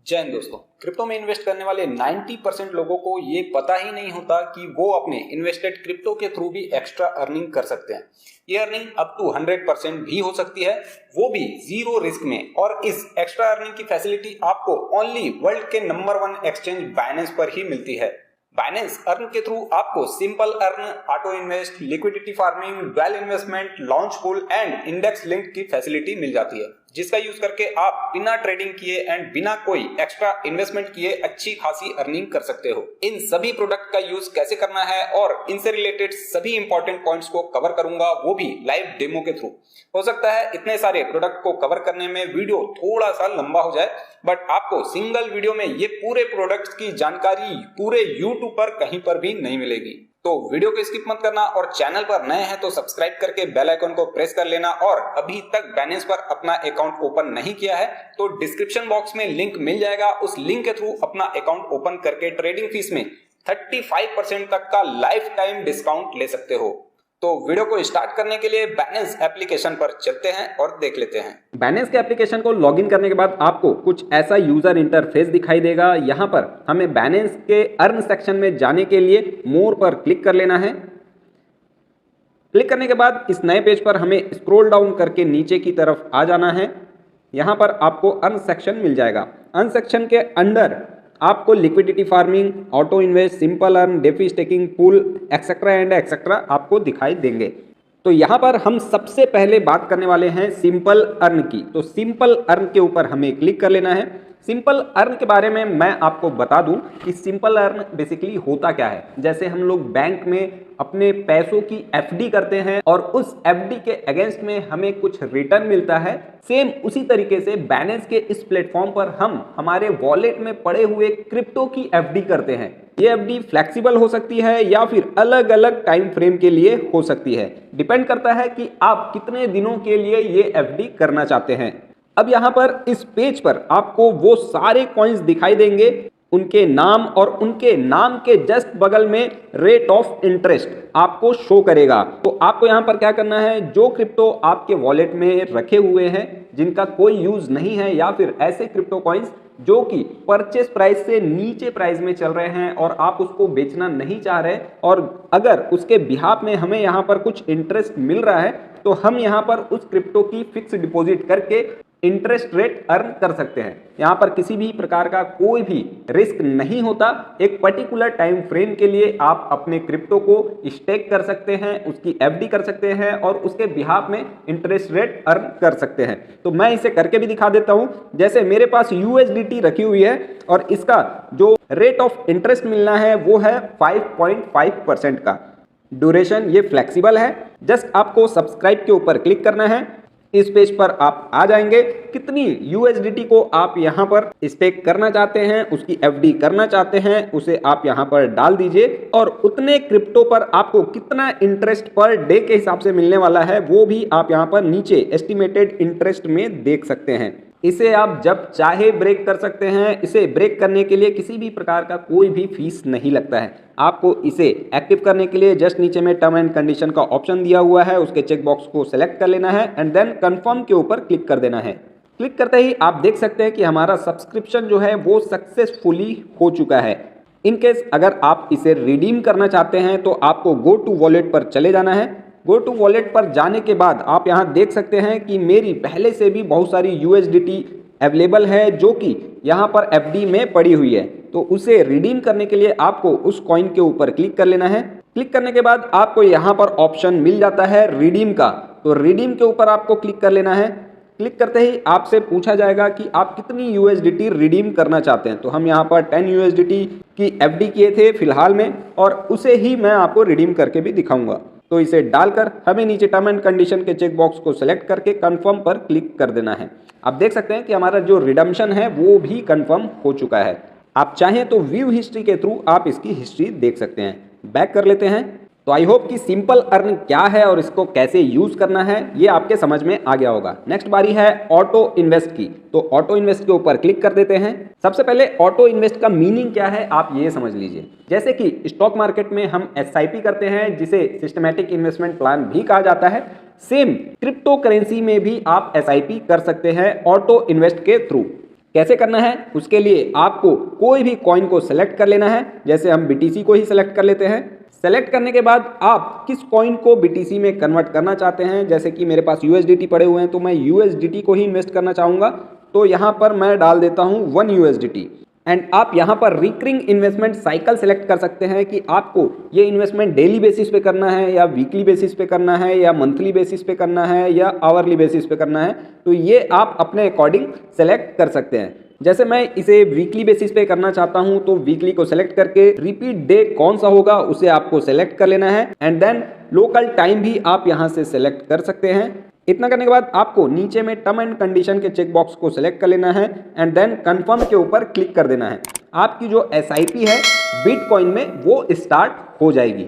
जय हिंद दोस्तों। क्रिप्टो में इन्वेस्ट करने वाले 90% लोगों को ये पता ही नहीं होता कि वो अपने इन्वेस्टेड क्रिप्टो के थ्रू भी एक्स्ट्रा अर्निंग कर सकते हैं। ये अर्निंग अप टू 100% भी हो सकती है, वो भी जीरो रिस्क में। और इस एक्स्ट्रा अर्निंग की फैसिलिटी आपको ओनली वर्ल्ड के नंबर 1 एक्सचेंज बाइनेंस पर ही मिलती है। बाइनेंस अर्न के थ्रू आपको simple earn, auto invest, liquidity farming, dual investment, launch pool and index link की फैसिलिटी मिल जाती है, जिसका यूज करके आप बिना ट्रेडिंग किए एंड बिना कोई एक्स्ट्रा इन्वेस्टमेंट किए अच्छी खासी अर्निंग कर सकते हो। इन सभी प्रोडक्ट का यूज कैसे करना है और इनसे रिलेटेड सभी इंपॉर्टेंट पॉइंट्स को कवर करूंगा, वो भी लाइव डेमो के थ्रू। हो सकता है इतने सारे प्रोडक्ट को कवर करने में वीडियो थोड़ा सा लंबा हो जाए, बट आपको सिंगल वीडियो में ये पूरे प्रोडक्ट्स की जानकारी पूरे यूट्यूब पर कहीं पर भी नहीं मिलेगी। तो वीडियो को स्किप मत करना और चैनल पर नए हैं तो सब्सक्राइब करके बेल आइकन को प्रेस कर लेना। और अभी तक बाइनेंस पर अपना अकाउंट ओपन नहीं किया है तो डिस्क्रिप्शन बॉक्स में लिंक मिल जाएगा, उस लिंक के थ्रू अपना अकाउंट ओपन करके ट्रेडिंग फीस में 35% तक का लाइफ टाइम डिस्काउंट ले सकते हो। तो वीडियो को स्टार्ट करने के लिए बाइनेंस एप्लीकेशन पर चलते हैं और देख लेते हैं। बाइनेंस के एप्लीकेशन को लॉगिन करने के बाद आपको कुछ ऐसा यूजर इंटरफेस दिखाई देगा। यहाँ पर हमें बाइनेंस के अर्न सेक्शन में जाने के लिए मोर पर क्लिक कर लेना है। क्लिक करने के बाद इस नए पेज पर हमें स्क्रॉल डाउन करके नीचे की तरफ आ जाना है। यहाँ पर आपको अर्न सेक्शन मिल जाएगा। अर्न सेक्शन के अंडर आपको liquidity farming, auto invest, simple earn, DeFi staking, pool etcetera and etcetera आपको दिखाई देंगे। तो यहाँ पर हम सबसे पहले बात करने वाले हैं सिंपल अर्न की। तो सिंपल अर्न के ऊपर हमें क्लिक कर लेना है। सिंपल अर्न के बारे में मैं आपको बता दूं कि सिंपल अर्न बेसिकली होता क्या है। जैसे हम लोग बैंक में अपने पैसों की एफडी करते हैं और उस एफडी के अगेंस्ट में हमें कुछ रिटर्न मिलता है, सेम उसी तरीके से बाइनेंस के इस प्लेटफॉर्म पर हम हमारे वॉलेट में पड़े हुए क्रिप्टो की एफडी करते हैं। ये एफडी फ्लेक्सिबल हो सकती है या फिर अलग अलग टाइम फ्रेम के लिए हो सकती है। डिपेंड करता है कि आप कितने दिनों के लिए ये एफडी करना चाहते हैं। अब यहाँ पर इस पेज पर आपको वो सारे कॉइन्स दिखाई देंगे, उनके नाम और उनके नाम के जस्ट बगल में रेट ऑफ इंटरेस्ट आपको शो करेगा। तो आपको यहाँ पर क्या करना है, जो क्रिप्टो आपके वॉलेट में रखे हुए हैं जिनका कोई यूज नहीं है या फिर ऐसे क्रिप्टो कॉइन्स जो कि परचेस प्राइस से नीचे प्राइस में चल रहे हैं और आप उसको बेचना नहीं चाह रहे, और अगर उसके बिहाफ में हमें यहाँ पर कुछ इंटरेस्ट मिल रहा है तो हम यहाँ पर उस क्रिप्टो की फिक्स डिपॉजिट करके इंटरेस्ट रेट अर्न कर सकते हैं। यहाँ पर किसी भी प्रकार का कोई भी रिस्क नहीं होता। एक पर्टिकुलर टाइम फ्रेम के लिए आप अपने क्रिप्टो को स्टेक कर सकते हैं, उसकी एफडी कर सकते हैं और उसके बिहाफ में इंटरेस्ट रेट अर्न कर सकते हैं। तो मैं इसे करके भी दिखा देता हूँ। जैसे मेरे पास यूएसडीटी रखी हुई है और इसका जो रेट ऑफ इंटरेस्ट मिलना है वो है 5.5% का। ड्यूरेशन ये फ्लेक्सिबल है। जस्ट आपको सब्सक्राइब के ऊपर क्लिक करना है। इस पेज पर आप आ जाएंगे। कितनी यूएसडीटी को आप यहाँ पर स्टेक करना चाहते हैं, उसकी एफडी करना चाहते हैं, उसे आप यहाँ पर डाल दीजिए और उतने क्रिप्टो पर आपको कितना इंटरेस्ट पर डे के हिसाब से मिलने वाला है वो भी आप यहाँ पर नीचे एस्टिमेटेड इंटरेस्ट में देख सकते हैं। इसे आप जब चाहे ब्रेक कर सकते हैं। इसे ब्रेक करने के लिए किसी भी प्रकार का कोई भी फीस नहीं लगता है। आपको इसे एक्टिव करने के लिए जस्ट नीचे में टर्म एंड कंडीशन का ऑप्शन दिया हुआ है, उसके चेक बॉक्स को सेलेक्ट कर लेना है एंड देन कंफर्म के ऊपर क्लिक कर देना है। क्लिक करते ही आप देख सकते हैं कि हमारा सब्सक्रिप्शन जो है वो सक्सेसफुली हो चुका है। इनकेस अगर आप इसे रिडीम करना चाहते हैं तो आपको गो टू वॉलेट पर चले जाना है। गो टू वॉलेट पर जाने के बाद आप यहाँ देख सकते हैं कि मेरी पहले से भी बहुत सारी यूएसडीटी अवेलेबल है जो कि यहाँ पर एफडी में पड़ी हुई है। तो उसे रिडीम करने के लिए आपको उस कॉइन के ऊपर क्लिक कर लेना है। क्लिक करने के बाद आपको यहाँ पर ऑप्शन मिल जाता है रिडीम का। तो रिडीम के ऊपर आपको क्लिक कर लेना है। क्लिक करते ही आपसे पूछा जाएगा कि आप कितनी यूएसडीटी रिडीम करना चाहते हैं। तो हम यहाँ पर 10 यूएसडीटी की एफडी किए थे फिलहाल में और उसे ही मैं आपको रिडीम करके भी दिखाऊंगा। तो इसे डालकर हमें नीचे टर्म एंड कंडीशन के चेक बॉक्स को सिलेक्ट करके कंफर्म पर क्लिक कर देना है। आप देख सकते हैं कि हमारा जो रिडम्पशन है वो भी कंफर्म हो चुका है। आप चाहें तो व्यू हिस्ट्री के थ्रू आप इसकी हिस्ट्री देख सकते हैं। बैक कर लेते हैं। तो आई होप कि सिंपल अर्न क्या है और इसको कैसे यूज करना है ये आपके समझ में आ गया होगा। नेक्स्ट बारी है ऑटो इन्वेस्ट की। तो ऑटो इन्वेस्ट के ऊपर क्लिक कर देते हैं। सबसे पहले ऑटो इन्वेस्ट का मीनिंग क्या है आप ये समझ लीजिए। जैसे कि स्टॉक मार्केट में हम एसआईपी करते हैं जिसे सिस्टमैटिक इन्वेस्टमेंट प्लान भी कहा जाता है, सेम क्रिप्टो करेंसी में भी आप एसआईपी कर सकते हैं ऑटो इन्वेस्ट के थ्रू। कैसे करना है, उसके लिए आपको कोई भी कॉइन को सेलेक्ट कर लेना है। जैसे हम BTC को ही सेलेक्ट कर लेते हैं। सेलेक्ट करने के बाद आप किस कॉइन को BTC में कन्वर्ट करना चाहते हैं, जैसे कि मेरे पास USDT पड़े हुए हैं तो मैं USDT को ही इन्वेस्ट करना चाहूँगा, तो यहाँ पर मैं डाल देता हूँ 1 USDT। एंड आप यहाँ पर रिकरिंग इन्वेस्टमेंट साइकिल सेलेक्ट कर सकते हैं कि आपको ये इन्वेस्टमेंट डेली बेसिस पे करना है या वीकली बेसिस पे करना है या मंथली बेसिस पे करना है या आवरली बेसिस पे करना है, तो ये आप अपने अकॉर्डिंग सेलेक्ट कर सकते हैं। जैसे मैं इसे वीकली बेसिस पे करना चाहता हूं तो वीकली को सेलेक्ट करके रिपीट डे कौन सा होगा उसे आपको सेलेक्ट कर लेना है एंड देन लोकल टाइम भी आप यहां से सेलेक्ट कर सकते हैं। इतना करने के बाद आपको नीचे में टर्म एंड कंडीशन के चेक बॉक्स को सिलेक्ट कर लेना है एंड देन कंफर्म के ऊपर क्लिक कर देना है। आपकी जो SIP है बिटकॉइन में वो स्टार्ट हो जाएगी।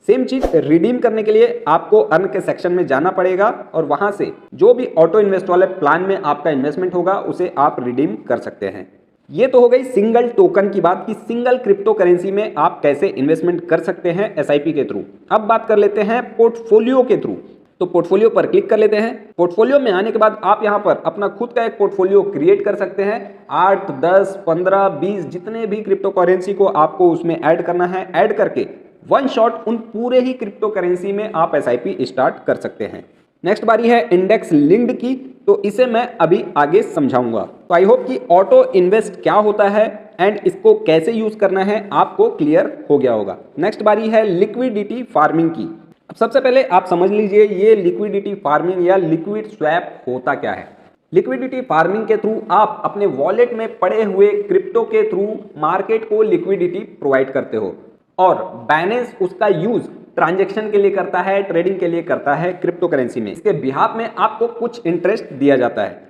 सेम चीज रिडीम करने के लिए आपको अर्न के सेक्शन में जाना पड़ेगा और वहां से जो भी ऑटो इन्वेस्ट वाले प्लान में आपका इन्वेस्टमेंट होगा उसे आप रिडीम कर सकते हैं। ये तो हो गई सिंगल टोकन की बात कि सिंगल क्रिप्टो करेंसी में आप कैसे इन्वेस्टमेंट कर सकते हैं SIP के थ्रू। अब बात कर लेते हैं पोर्टफोलियो के थ्रू। तो पोर्टफोलियो पर क्लिक कर लेते हैं। पोर्टफोलियो में आने के बाद आप यहां पर अपना खुद का एक पोर्टफोलियो क्रिएट कर सकते हैं। 8, 10, 15, 20 जितने भी क्रिप्टो करेंसी को आपको उसमें ऐड करना है, ऐड करके वन शॉट उन पूरे ही क्रिप्टो करेंसी में आप SIP स्टार्ट कर सकते हैं। नेक्स्ट बारी है इंडेक्स लिंक्ड की, तो इसे मैं अभी आगे समझाऊंगा। तो आई होप कि ऑटो इन्वेस्ट क्या होता है एंड इसको कैसे यूज करना है आपको क्लियर हो गया होगा। नेक्स्ट बारी है लिक्विडिटी फार्मिंग की। अब सबसे पहले आप समझ लीजिए ये लिक्विडिटी फार्मिंग या लिक्विड स्वैप होता क्या है। लिक्विडिटी फार्मिंग के थ्रू आप अपने वॉलेट में पड़े हुए क्रिप्टो के थ्रू मार्केट को लिक्विडिटी प्रोवाइड करते हो और बाइनेंस उसका यूज ट्रांजैक्शन के लिए करता है, ट्रेडिंग के लिए करता है क्रिप्टो करेंसी में। इसके बिहाफ में आपको कुछ इंटरेस्ट दिया जाता है।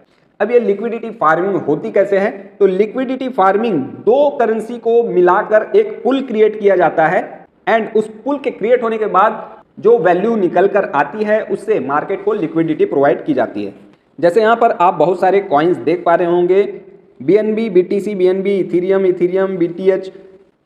अब ये लिक्विडिटी फार्मिंग होती कैसे है, तो लिक्विडिटी फार्मिंग दो करेंसी को मिलाकर एक पुल क्रिएट किया जाता है एंड उस पुल के क्रिएट होने के बाद जो वैल्यू निकल कर आती है उससे मार्केट को लिक्विडिटी प्रोवाइड की जाती है। जैसे यहाँ पर आप बहुत सारे कॉइन्स देख पा रहे होंगे, BNB, BTC, BNB, Ethereum, BTH।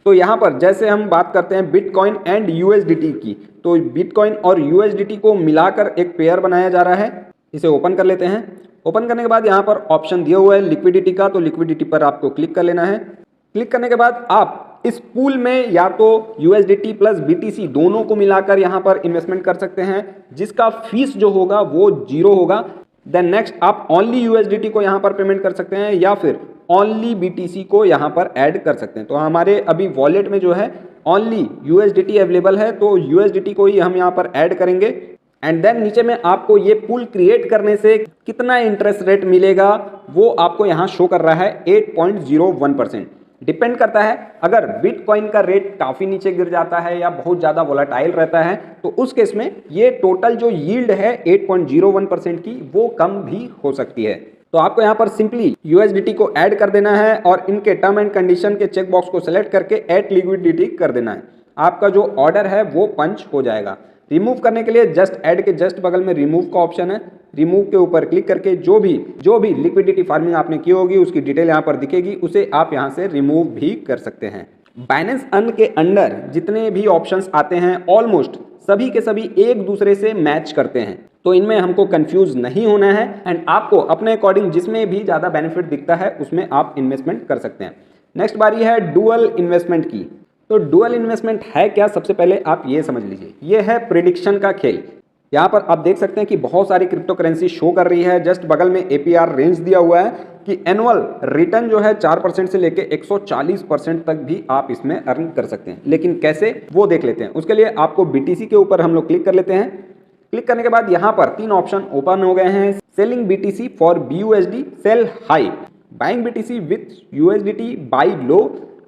तो यहाँ पर जैसे हम बात करते हैं बिटकॉइन एंड USDT की, तो बिटकॉइन और USDT को मिलाकर एक पेयर बनाया जा रहा है। इसे ओपन कर लेते हैं। ओपन करने के बाद यहाँ पर ऑप्शन दिया हुआ है लिक्विडिटी का, तो लिक्विडिटी पर आपको क्लिक कर लेना है। क्लिक करने के बाद आप इस पूल में या तो USDT प्लस BTC दोनों को मिलाकर यहाँ पर इन्वेस्टमेंट कर सकते हैं, जिसका फीस जो होगा वो 0 होगा। देन नेक्स्ट आप ओनली USDT को यहाँ पर पेमेंट कर सकते हैं या फिर ओनली BTC को यहाँ पर ऐड कर सकते हैं। तो हमारे अभी वॉलेट में जो है ओनली USDT अवेलेबल है, तो USDT को ही हम यहाँ पर ऐड करेंगे एंड देन नीचे में आपको ये पूल क्रिएट करने से कितना इंटरेस्ट रेट मिलेगा वो आपको यहाँ शो कर रहा है 8.01%। डिपेंड करता है, अगर बिटकॉइन का रेट काफ़ी नीचे गिर जाता है या बहुत ज़्यादा वोलेटाइल रहता है तो उस केस में ये टोटल जो यील्ड है 8.01% की वो कम भी हो सकती है। तो आपको यहाँ पर सिंपली USDT को ऐड कर देना है और इनके टर्म एंड कंडीशन के चेक बॉक्स को सेलेक्ट करके ऐड लिक्विडिटी कर देना है। आपका जो ऑर्डर है वो पंच हो जाएगा। रिमूव करने के लिए जस्ट ऐड के जस्ट बगल में रिमूव का ऑप्शन है। रिमूव के ऊपर क्लिक करके जो भी लिक्विडिटी फार्मिंग आपने की होगी उसकी डिटेल यहाँ पर दिखेगी, उसे आप यहाँ से रिमूव भी कर सकते हैं। बाइनेंस अर्न के अंडर जितने भी ऑप्शंस आते हैं ऑलमोस्ट सभी के सभी एक दूसरे से मैच करते हैं, तो इनमें हमको कंफ्यूज नहीं होना है एंड आपको अपने अकॉर्डिंग जिसमें भी ज़्यादा बेनिफिट दिखता है उसमें आप इन्वेस्टमेंट कर सकते हैं। नेक्स्ट बारी है डुअल इन्वेस्टमेंट की। तो डुअल इन्वेस्टमेंट है क्या, सबसे पहले आप ये समझ लीजिए। ये है प्रेडिक्शन का खेल। यहाँ पर आप देख सकते हैं कि बहुत सारी क्रिप्टो करेंसी शो कर रही है। जस्ट बगल में APR रेंज दिया हुआ है कि एनुअल रिटर्न जो है 4% से लेके 140% तक भी आप इसमें अर्न कर सकते हैं। लेकिन कैसे वो देख लेते हैं। उसके लिए आपको BTC के ऊपर हम लोग क्लिक कर लेते हैं। क्लिक करने के बाद यहाँ पर 3 ऑप्शन ओपन हो गए हैं। Selling BTC for BUSD, sell high, buying BTC with USDT, buy low,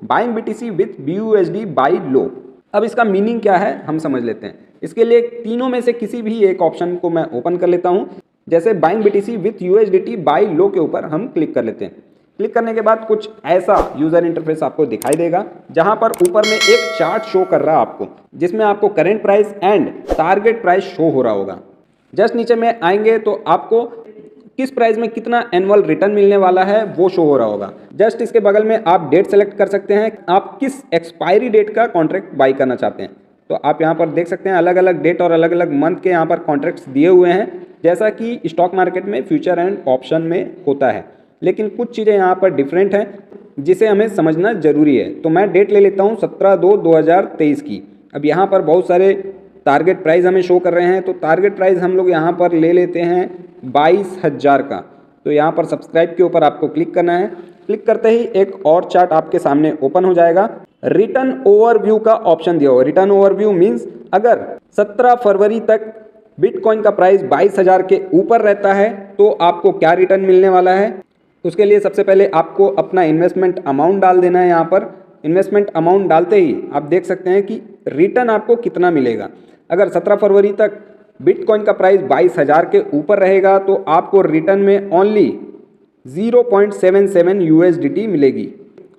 buying BTC with BUSD, buy low. अब इसका मीनिंग क्या है हम समझ लेते हैं। इसके लिए तीनों में से किसी भी एक ऑप्शन को मैं ओपन कर लेता हूं। जैसे buying BTC with USDT buy low के ऊपर हम क्लिक कर लेते हैं। क्लिक करने के बाद कुछ ऐसा यूजर इंटरफेस आपको दिखाई देगा, जहां पर ऊपर में एक चार्ट शो कर रहा है आपको, जिसमें आपको current price and target price show हो रहा होगा। जस्ट नीचे में आएंगे तो आपको किस प्राइस में कितना एनुअल रिटर्न मिलने वाला है वो शो हो रहा होगा। जस्ट इसके बगल में आप डेट सेलेक्ट कर सकते हैं, आप किस एक्सपायरी डेट का कॉन्ट्रैक्ट बाई करना चाहते हैं। तो आप यहाँ पर देख सकते हैं अलग अलग डेट और अलग अलग मंथ के यहाँ पर कॉन्ट्रैक्ट्स दिए हुए हैं, जैसा कि स्टॉक मार्केट में फ्यूचर एंड ऑप्शन में होता है। लेकिन कुछ चीज़ें यहाँ पर डिफरेंट हैं जिसे हमें समझना जरूरी है। तो मैं डेट ले लेता हूँ 17/2/2023 की। अब यहाँ पर बहुत सारे टारगेट प्राइस हमें शो कर रहे हैं, तो टारगेट प्राइस हम लोग यहाँ पर ले लेते हैं 22,000 का। तो यहाँ पर सब्सक्राइब के ऊपर आपको क्लिक करना है। क्लिक करते ही एक और चार्ट आपके सामने ओपन हो जाएगा। रिटर्न ओवरव्यू का ऑप्शन दिया हो। रिटर्न ओवरव्यू मीन्स अगर 17 फरवरी तक बिटकॉइन का प्राइस 22,000 के ऊपर रहता है तो आपको क्या रिटर्न मिलने वाला है। उसके लिए सबसे पहले आपको अपना इन्वेस्टमेंट अमाउंट डाल देना है। यहाँ पर इन्वेस्टमेंट अमाउंट डालते ही आप देख सकते हैं कि रिटर्न आपको कितना मिलेगा। अगर 17 फरवरी तक बिटकॉइन का प्राइस 22,000 के ऊपर रहेगा तो आपको रिटर्न में ओनली 0.77 USDT मिलेगी।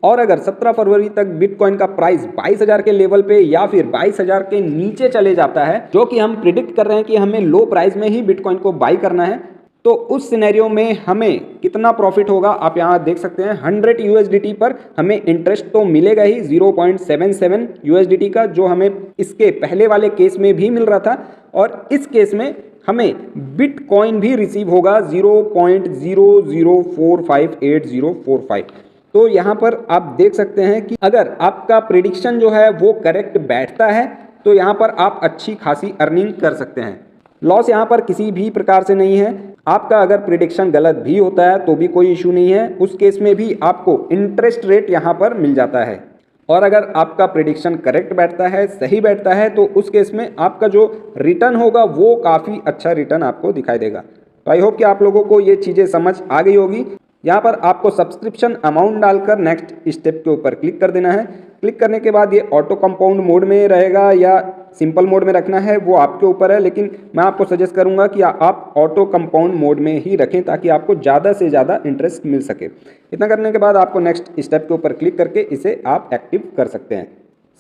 और अगर 17 फरवरी तक बिटकॉइन का प्राइस 22,000 के लेवल पे या फिर 22,000 के नीचे चले जाता है, जो कि हम प्रिडिक्ट कर रहे हैं कि हमें लो प्राइस में ही बिटकॉइन को बाई करना है, तो उस सिनेरियो में हमें कितना प्रॉफिट होगा आप यहाँ देख सकते हैं। 100 USDT पर हमें इंटरेस्ट तो मिलेगा ही 0.77 USDT का, जो हमें इसके पहले वाले केस में भी मिल रहा था, और इस केस में हमें बिटकॉइन भी रिसीव होगा 0.00458045। तो यहाँ पर आप देख सकते हैं कि अगर आपका प्रिडिक्शन जो है वो करेक्ट बैठता है तो यहाँ पर आप अच्छी खासी अर्निंग कर सकते हैं। लॉस यहाँ पर किसी भी प्रकार से नहीं है। आपका अगर प्रिडिक्शन गलत भी होता है तो भी कोई इशू नहीं है, उस केस में भी आपको इंटरेस्ट रेट यहाँ पर मिल जाता है। और अगर आपका प्रिडिक्शन करेक्ट बैठता है, सही बैठता है, तो उस केस में आपका जो रिटर्न होगा वो काफ़ी अच्छा रिटर्न आपको दिखाई देगा। तो आई होप कि आप लोगों को ये चीज़ें समझ आ गई होगी। यहाँ पर आपको सब्सक्रिप्शन अमाउंट डालकर नेक्स्ट स्टेप के ऊपर क्लिक कर देना है। क्लिक करने के बाद ये ऑटो कंपाउंड मोड में रहेगा या सिंपल मोड में रखना है वो आपके ऊपर है, लेकिन मैं आपको सजेस्ट करूंगा कि आप ऑटो कंपाउंड मोड में ही रखें ताकि आपको ज़्यादा से ज़्यादा इंटरेस्ट मिल सके। इतना करने के बाद आपको नेक्स्ट स्टेप के ऊपर क्लिक करके इसे आप एक्टिव कर सकते हैं।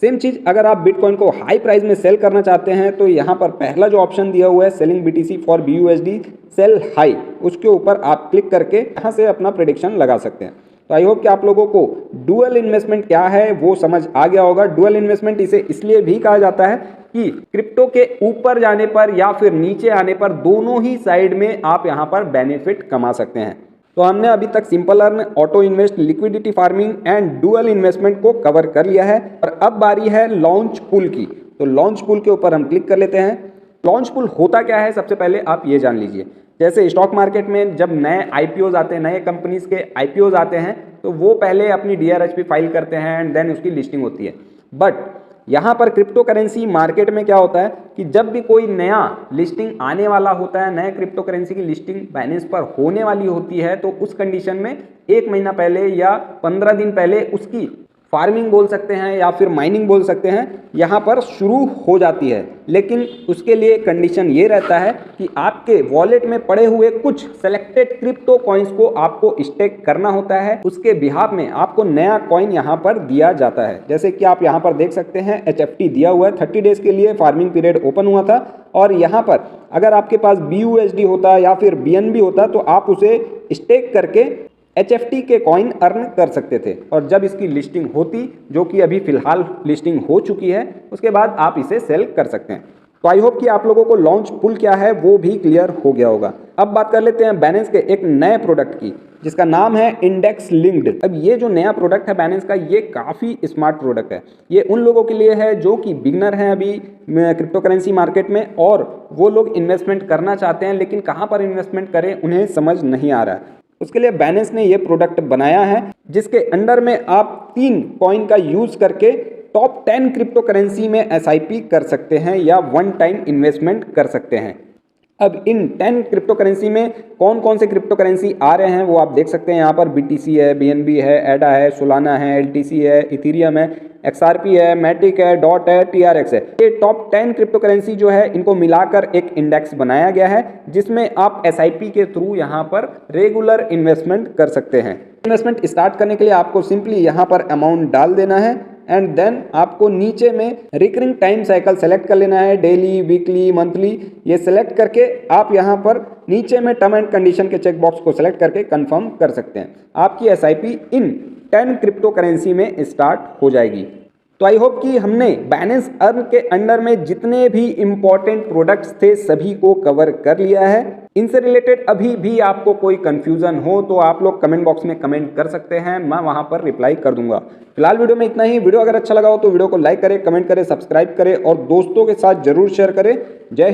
सेम चीज़ अगर आप बिटकॉइन को हाई प्राइस में सेल करना चाहते हैं तो यहाँ पर पहला जो ऑप्शन दिया हुआ है selling BTC for BUSD sell high, उसके ऊपर आप क्लिक करके यहाँ से अपना प्रेडिक्शन लगा सकते हैं। तो आई होप कि आप लोगों को डुअल इन्वेस्टमेंट क्या है वो समझ आ गया होगा। डुअल इन्वेस्टमेंट इसे इसलिए भी कहा जाता है कि क्रिप्टो के ऊपर जाने पर या फिर नीचे आने पर दोनों ही साइड में आप यहाँ पर बेनिफिट कमा सकते हैं। तो हमने अभी तक simple earn, auto invest, liquidity farming and dual investment को कवर कर लिया है और अब बारी है लॉन्च पूल की। तो लॉन्च पूल के ऊपर हम क्लिक कर लेते हैं। लॉन्च पूल होता क्या है सबसे पहले आप ये जान लीजिए। जैसे स्टॉक मार्केट में जब नए IPOs आते हैं, नए कंपनीज के IPOs आते हैं, तो वो पहले अपनी DRHP फाइल करते हैं एंड देन उसकी लिस्टिंग होती है। बट यहाँ पर क्रिप्टो करेंसी मार्केट में क्या होता है कि जब भी कोई नया लिस्टिंग आने वाला होता है, नए क्रिप्टो करेंसी की लिस्टिंग बाइनेंस पर होने वाली होती है, तो उस कंडीशन में 1 महीना पहले या 15 दिन पहले उसकी फार्मिंग बोल सकते हैं या फिर माइनिंग बोल सकते हैं, यहाँ पर शुरू हो जाती है। लेकिन उसके लिए कंडीशन ये रहता है कि आपके वॉलेट में पड़े हुए कुछ सेलेक्टेड क्रिप्टो कॉइन्स को आपको स्टेक करना होता है। उसके बिहाफ में आपको नया कॉइन यहाँ पर दिया जाता है। जैसे कि आप यहाँ पर देख सकते हैं HFT दिया हुआ है, 30 डेज के लिए फार्मिंग पीरियड ओपन हुआ था। और यहाँ पर अगर आपके पास BUSD होता या फिर BNB होता तो आप उसे स्टेक करके HFT के कॉइन अर्न कर सकते थे। और जब इसकी लिस्टिंग होती, जो कि अभी फिलहाल लिस्टिंग हो चुकी है, उसके बाद आप इसे सेल कर सकते हैं। तो आई होप कि आप लोगों को लॉन्च पूल क्या है वो भी क्लियर हो गया होगा। अब बात कर लेते हैं बाइनेंस के एक नए प्रोडक्ट की जिसका नाम है इंडेक्स लिंक्ड। अब ये जो नया प्रोडक्ट है बाइनेंस का, ये काफ़ी स्मार्ट प्रोडक्ट है। ये उन लोगों के लिए है जो कि बिगनर हैं अभी क्रिप्टो करेंसी मार्केट में और वो लोग इन्वेस्टमेंट करना चाहते हैं, लेकिन कहाँ पर इन्वेस्टमेंट करें उन्हें समझ नहीं आ रहा है। उसके लिए बाइनेंस ने ये प्रोडक्ट बनाया है जिसके अंडर में आप 3 कॉइन का यूज करके टॉप 10 क्रिप्टो करेंसी में SIP कर सकते हैं या वन टाइम इन्वेस्टमेंट कर सकते हैं। अब इन 10 क्रिप्टो करेंसी में कौन कौन से क्रिप्टो करेंसी आ रहे हैं वो आप देख सकते हैं। यहाँ पर BTC है, BNB है, एडा है, सोलाना है, LTC है, इथीरियम है, XRP है, मैटिक है, डॉट है, TRX है। ये टॉप 10 क्रिप्टो करेंसी जो है इनको मिलाकर एक इंडेक्स बनाया गया है जिसमें आप SIP के थ्रू यहाँ पर रेगुलर इन्वेस्टमेंट कर सकते हैं। इन्वेस्टमेंट स्टार्ट करने के लिए आपको सिंपली यहाँ पर अमाउंट डाल देना है एंड देन आपको नीचे में रिकरिंग टाइम साइकिल सेलेक्ट कर लेना है, डेली, वीकली, मंथली। ये सेलेक्ट करके आप यहाँ पर नीचे में टर्म एंड कंडीशन के चेक बॉक्स को सेलेक्ट करके कंफर्म कर सकते हैं। आपकी SIP इन 10 क्रिप्टो करेंसी में स्टार्ट हो जाएगी। तो आई होप कि हमने बाइनेंस अर्न के अंडर में जितने भी इंपॉर्टेंट प्रोडक्ट्स थे सभी को कवर कर लिया है। इनसे रिलेटेड अभी भी आपको कोई कंफ्यूजन हो तो आप लोग कमेंट बॉक्स में कमेंट कर सकते हैं, मैं वहां पर रिप्लाई कर दूंगा। फिलहाल वीडियो में इतना ही। वीडियो अगर अच्छा लगा हो तो वीडियो को लाइक करें, कमेंट करें, सब्सक्राइब करें और दोस्तों के साथ जरूर शेयर करें। जय